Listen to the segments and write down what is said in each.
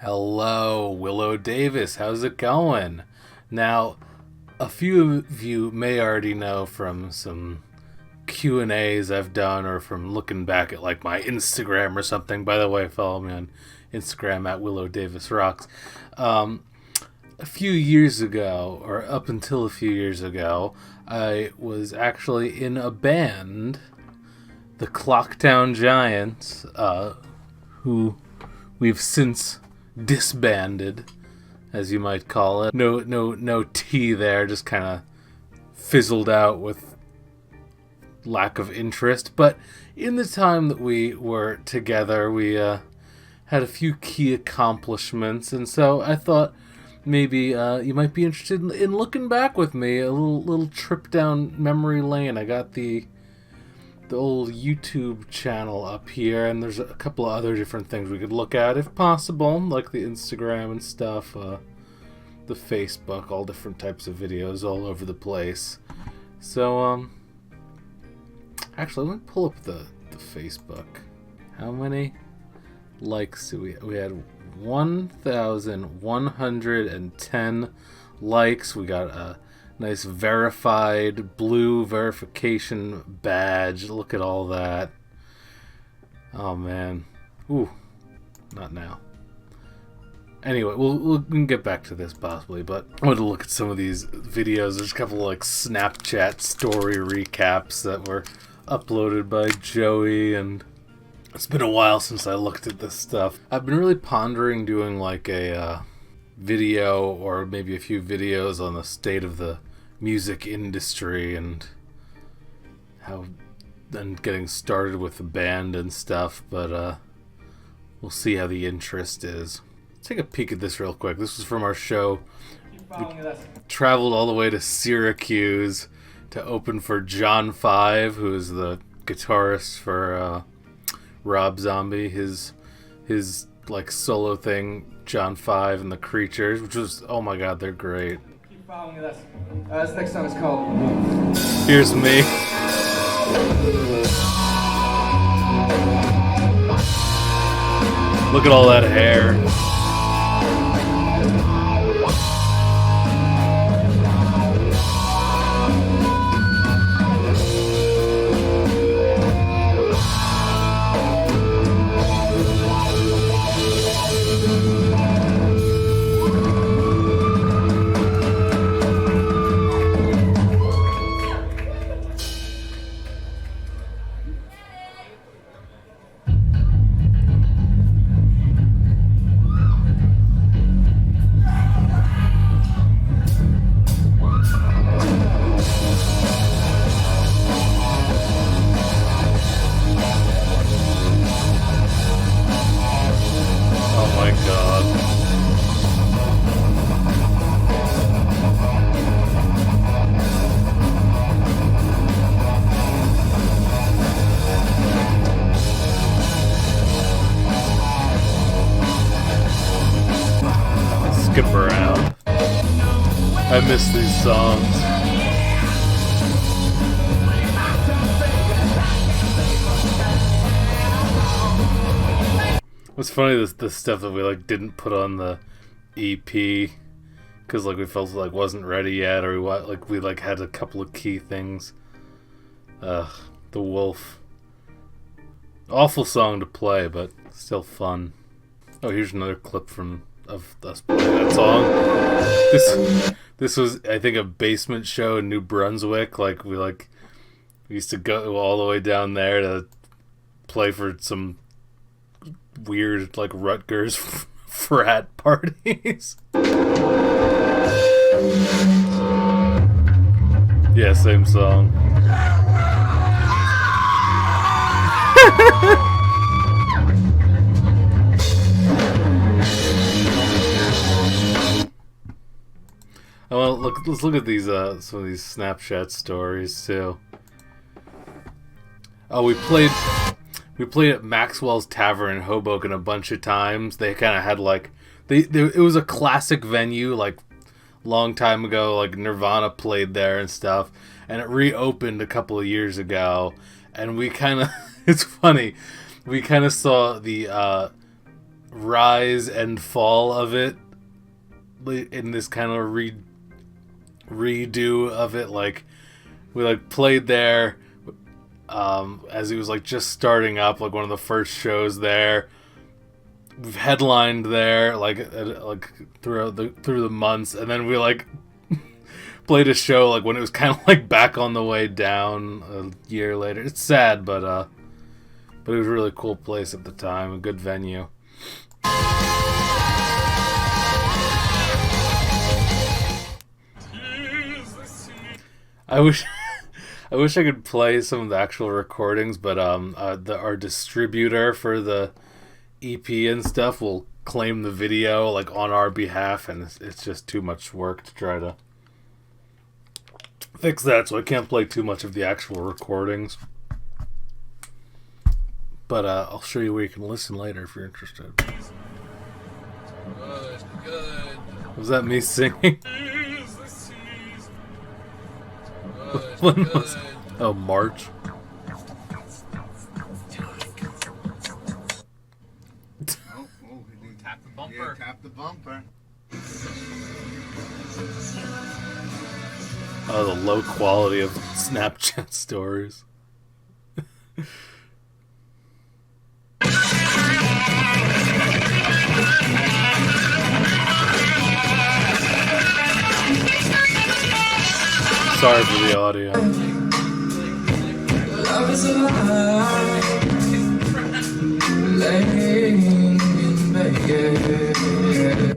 Hello, WiLLo Davis. How's it going? Now, a few of you may already know from some Q&As I've done or from looking back at like my Instagram or something. By the way, follow me on Instagram at WiLLo Davis Rocks. A few years ago, or up until a few years ago, I was actually in a band, the Clocktown Giants, who we've since disbanded, as you might call it. No tea there, just kind of fizzled out with lack of interest. But in the time that we were together, we had a few key accomplishments, and so I thought maybe you might be interested in looking back with me, a little trip down memory lane. I got the old YouTube channel up here, and there's a couple of other different things we could look at if possible, like the Instagram and stuff, the Facebook, all different types of videos all over the place. So, actually, let me pull up the Facebook. How many likes do we had 1,110 likes. We got a nice verified blue verification badge. Look at all that. Oh man. Ooh. Not now. Anyway, we can get back to this possibly, but I want to look at some of these videos. There's a couple of like Snapchat story recaps that were uploaded by Joey, and it's been a while since I looked at this stuff. I've been really pondering doing like a video or maybe a few videos on the state of the music industry and how and getting started with the band and stuff, but we'll see how the interest is. Let's take a peek at this real quick. This was from our show. We traveled all the way to Syracuse to open for John Five, who is the guitarist for Rob Zombie, his like solo thing, John Five and the Creatures, which was, oh my god, they're great. Keep following this. This next song is called Here's Me. Look at all that hair. Skip around. I miss these songs. What's funny is the stuff that we like didn't put on the EP because like we felt like wasn't ready yet, or we had a couple of key things. The Wolf. Awful song to play, but still fun. Oh, here's another clip of us playing that song. This was, I think, a basement show in New Brunswick. We used to go all the way down there to play for some weird like Rutgers frat parties. Yeah, same song. Well, let's look at these some of these Snapchat stories too. Oh, we played at Maxwells Tavern in Hoboken a bunch of times. They kind of had like it was a classic venue, like long time ago. Like Nirvana played there and stuff, and it reopened a couple of years ago. And we kind of it's funny, we kind of saw the rise and fall of it in this kind of redo of it. Like, we like played there as he was like just starting up, like one of the first shows there. We've headlined there like through the months, and then we like played a show like when it was kind of like back on the way down a year later. It's sad, but it was a really cool place at the time, a good venue. I wish I could play some of the actual recordings, but our distributor for the EP and stuff will claim the video like on our behalf, and it's just too much work to try to fix that, so I can't play too much of the actual recordings. But I'll show you where you can listen later if you're interested. Good. Was that me singing? When was it? Oh, March. Tap the bumper. Yeah, tap the bumper. Oh, the low quality of Snapchat stories. Sorry for the audio. Love is alive, laying in bed.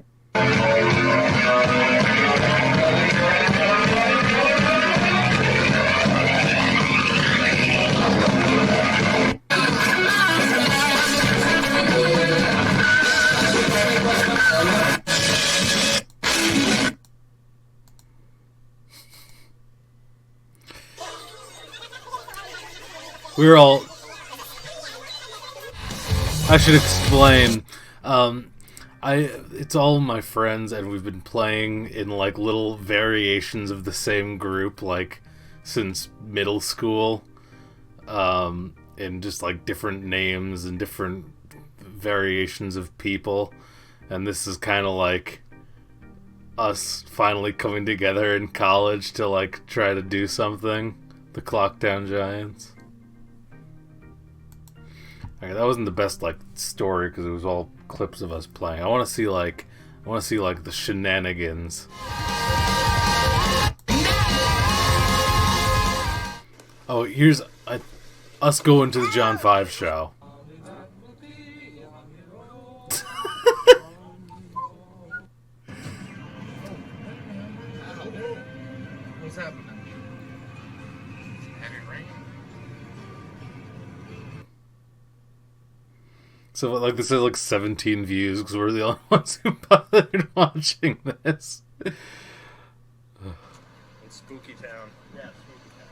We're all... I should explain. It's all my friends, and we've been playing in like little variations of the same group like since middle school, and just like different names and different variations of people. And this is kind of like us finally coming together in college to like try to do something. The Clocktown Giants. Okay, that wasn't the best like story because it was all clips of us playing. I want to see like the shenanigans. Oh, here's us going to the John 5 show. What's happening? Heavy rain. So like this is like 17 views because we're the only ones who bothered watching this. In Spooky Town. Yeah, Spooky Town.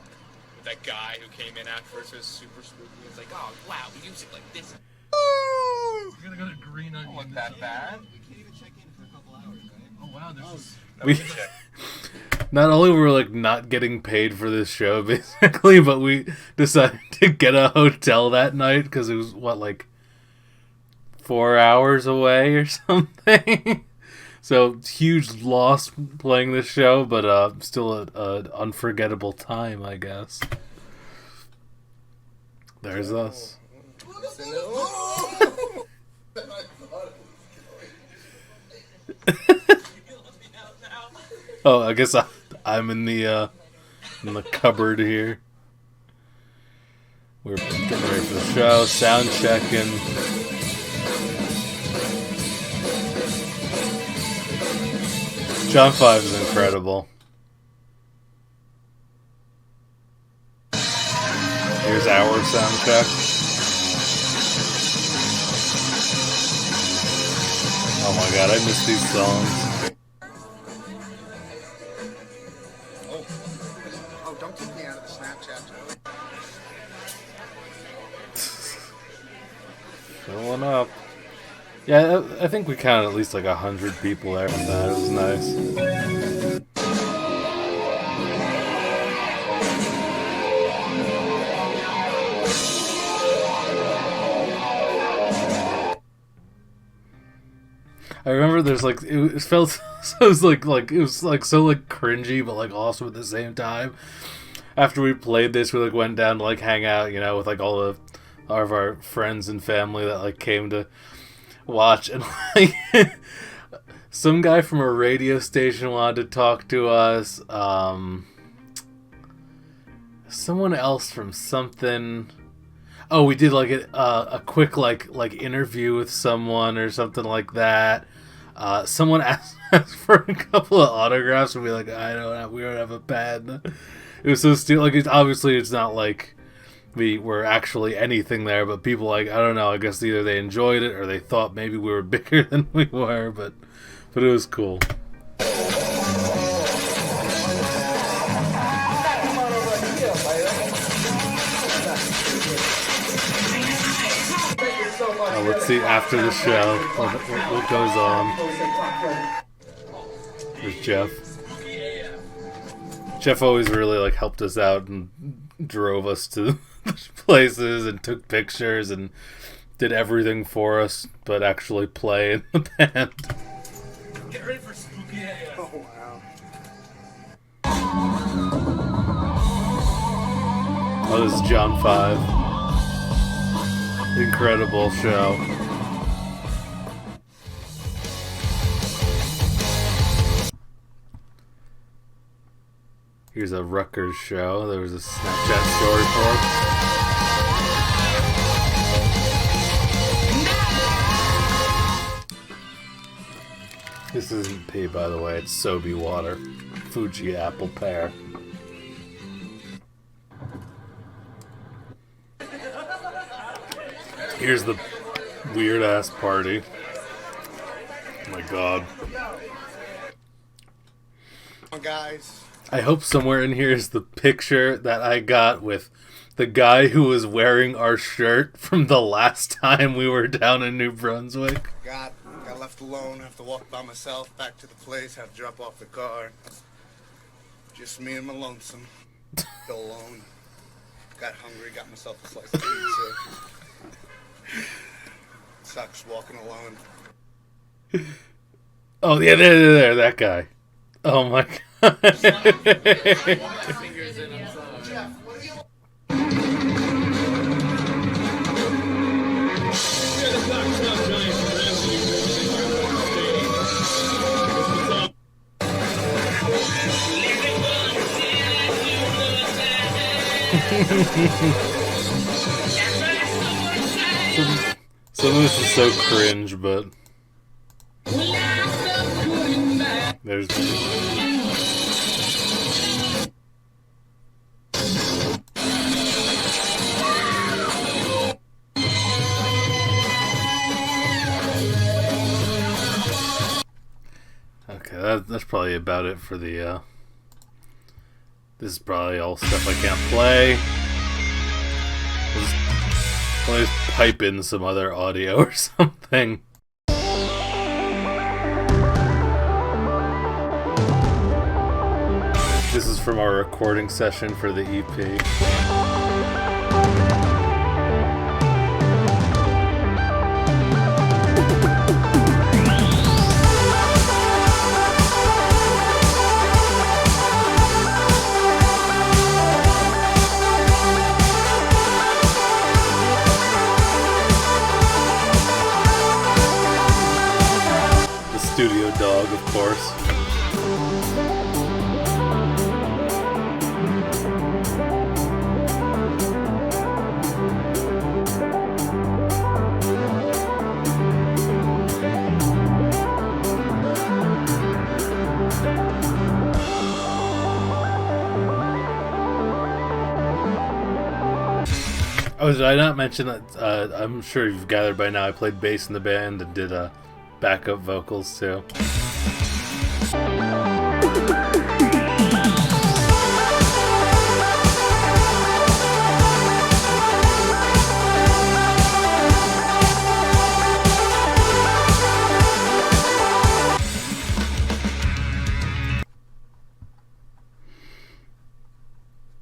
With that guy who came in at first, it was super spooky. It's like, oh wow, music like this. You're gonna go to Green Onion. Wasn't that bad? We can't even check in for a couple hours, right? Oh wow, there's We not only were we like not getting paid for this show basically, but we decided to get a hotel that night because it was what, like 4 hours away or something. So huge loss playing this show, but still an unforgettable time, I guess. There's us. Oh, I guess I'm in the cupboard here. We're getting ready for the show, sound checking. John 5 is incredible. Here's our sound check. Oh my god, I miss these songs. Oh, don't take me out of the Snapchat. Filling up. Yeah, I think we counted at least like 100 people there from that. It was nice. I remember there's like it felt so it was like it was like so like cringy but like awesome at the same time. After we played this, we like went down to like hang out, you know, with like all of our friends and family that like came to watch, and like some guy from a radio station wanted to talk to us. Someone else from something. Oh, we did like a quick like interview with someone or something like that. Someone asked us for a couple of autographs, and we like, we don't have a pen. It was so stupid. Like, it's not like we were actually anything there, but people like, I don't know. I guess either they enjoyed it or they thought maybe we were bigger than we were, but it was cool. Let's see after the show what goes on. There's Jeff. Jeff always really like helped us out and drove us to places and took pictures and did everything for us, but actually play in the band. Get ready for spooky AF. Oh, wow. Oh, this is John 5. Incredible show. Here's a Rutgers show. There was a Snapchat story for it. This isn't pee, by the way. It's Sobe water. Fuji apple pear. Here's the weird ass party. Oh my god. Guys. I hope somewhere in here is the picture that I got with the guy who was wearing our shirt from the last time we were down in New Brunswick. Got left alone, have to walk by myself back to the place, have to drop off the car. Just me and my lonesome. Still alone. Got hungry, got myself a slice of pizza. Sucks walking alone. Oh yeah, there, that guy. Oh my god. Some of this is so cringe, but there's okay. That's probably about it for the. This is probably all stuff I can't play. I'll just pipe in some other audio or something. This is from our recording session for the EP. Studio dog, of course. Oh, did I not mention that? I'm sure you've gathered by now. I played bass in the band and did backup vocals too.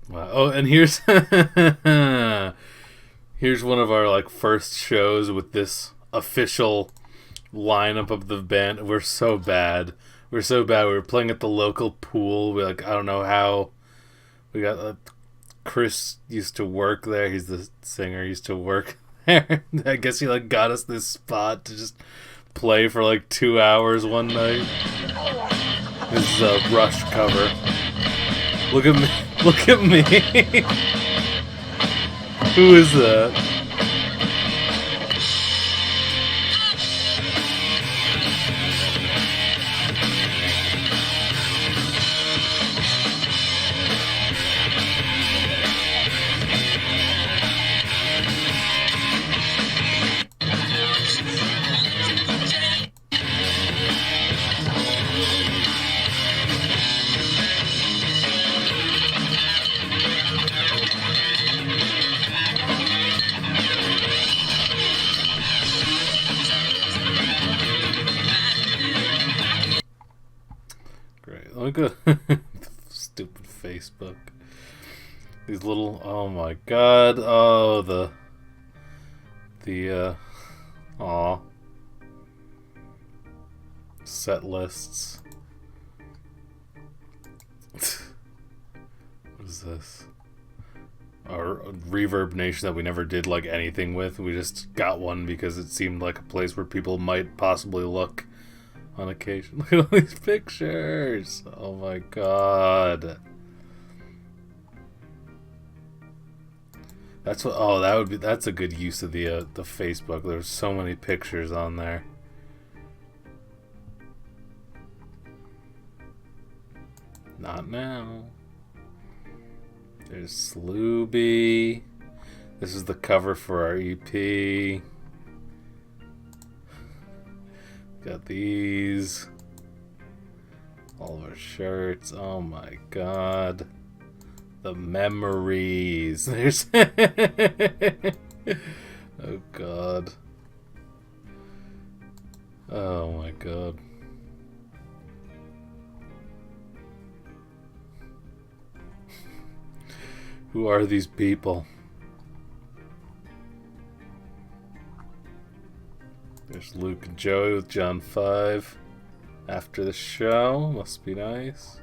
Wow. Oh, and here's here's one of our like first shows with this official lineup of the band. We're so bad. We're so bad. We were playing at the local pool. We I don't know how. We got Chris used to work there. He's the singer. He used to work there. I guess he got us this spot to just play for 2 hours one night. This is a Rush cover. Look at me. Look at me. Who is that? Look at stupid Facebook. These little, oh my god, oh aw, set lists. What is this? Our Reverb Nation that we never did anything with. We just got one because it seemed like a place where people might possibly look on occasion. Look at all these pictures. Oh my god. That's what. Oh, that's a good use of the Facebook. There's so many pictures on there. Not now. There's Slooby. This is the cover for our EP. Got these. All of our shirts. Oh my god. The memories. There's oh god. Oh my god. Who are these people? There's Luke and Joey with John 5 after the show. Must be nice.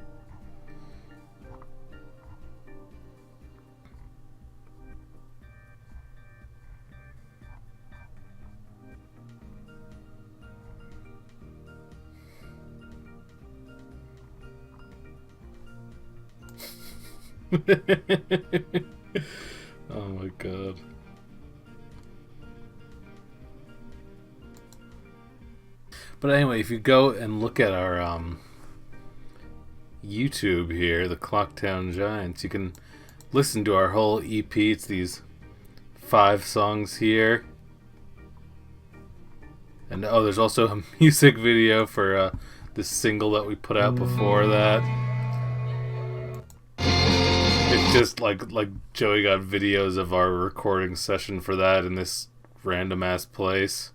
Oh my god. But anyway, if you go and look at our YouTube here, the Clocktown Giants, you can listen to our whole EP. It's these 5 songs here. And oh, there's also a music video for this single that we put out before that. It's just like Joey got videos of our recording session for that in this random ass place.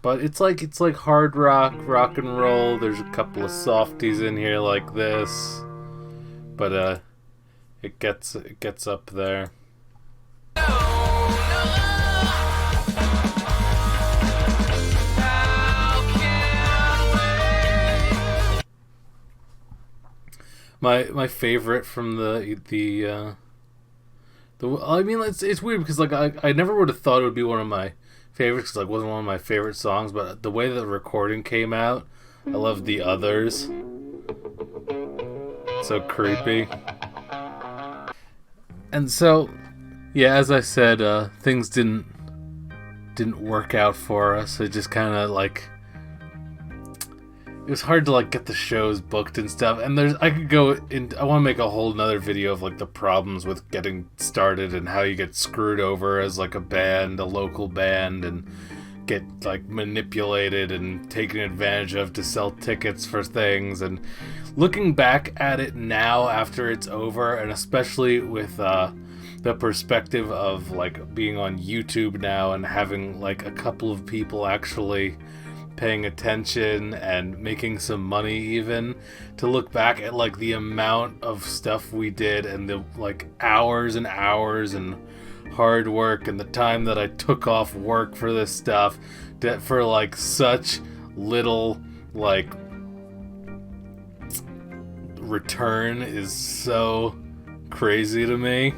But it's like hard rock, rock and roll. There's a couple of softies in here like this, but it gets up there. My favorite from the I mean it's weird because I never would have thought it would be one of my favorites because it wasn't one of my favorite songs, but the way that the recording came out, I love The Others. So creepy. And so yeah, as I said, things didn't work out for us. It just kind of it was hard to get the shows booked and stuff. And I could go in. I want to make a whole nother video of the problems with getting started and how you get screwed over as a band, a local band, and get manipulated and taken advantage of to sell tickets for things. And looking back at it now after it's over, and especially with the perspective of being on YouTube now and having a couple of people actually paying attention and making some money, even to look back at the amount of stuff we did and the hours and hours and hard work and the time that I took off work for this stuff, that for such little like return is so crazy to me.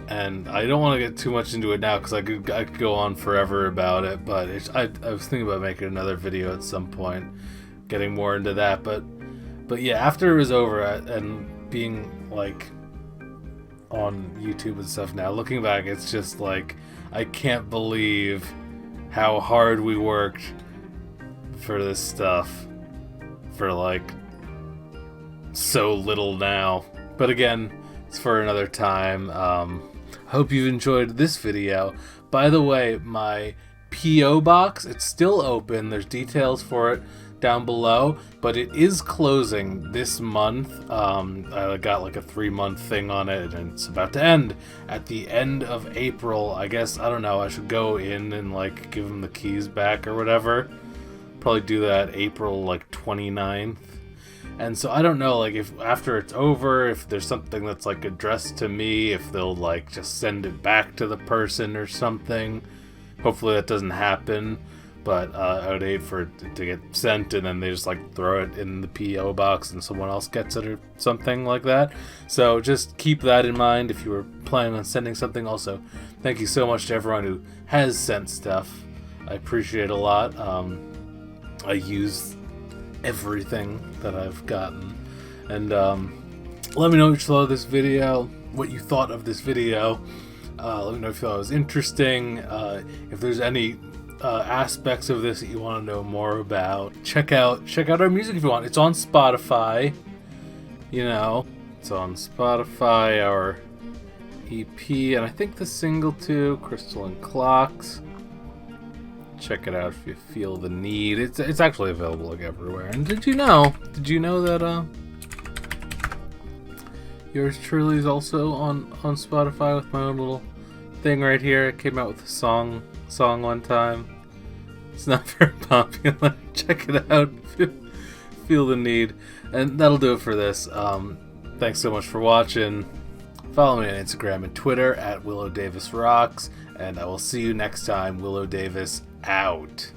And I don't want to get too much into it now because I could go on forever about it, but I was thinking about making another video at some point, getting more into that. But yeah, after it was over and being like on YouTube and stuff now, looking back, it's just like I can't believe how hard we worked for this stuff for like so little now. But again, it's for another time. Hope you've enjoyed this video. By the way, my P.O. box, it's still open. There's details for it down below, but it is closing this month. I got like a 3-month thing on it, and it's about to end at the end of April. I guess, I don't know, I should go in and like give them the keys back or whatever. Probably do that April like 29th. And so I don't know, like, if after it's over, if there's something that's like addressed to me, if they'll like just send it back to the person or something. Hopefully that doesn't happen, but I would hate for it to get sent and then they just like throw it in the P.O. box and someone else gets it or something like that. So just keep that in mind if you were planning on sending something. Also, thank you so much to everyone who has sent stuff. I appreciate it a lot. I use everything that I've gotten, and let me know what you thought of this video, what you thought of this video. Let me know if you thought it was interesting. If there's any aspects of this that you want to know more about, check out our music if you want. It's on Spotify, you know, it's on Spotify, our EP, and I think the single too, Crystal and Clocks. Check it out if you feel the need. It's actually available like everywhere. And did you know that yours truly is also on Spotify with my own little thing right here? It came out with a song one time. It's not very popular. Check it out. Feel the need. And that'll do it for this. Thanks so much for watching. Follow me on Instagram and Twitter at WiLLo Davis Rocks, and I will see you next time. WiLLo Davis out.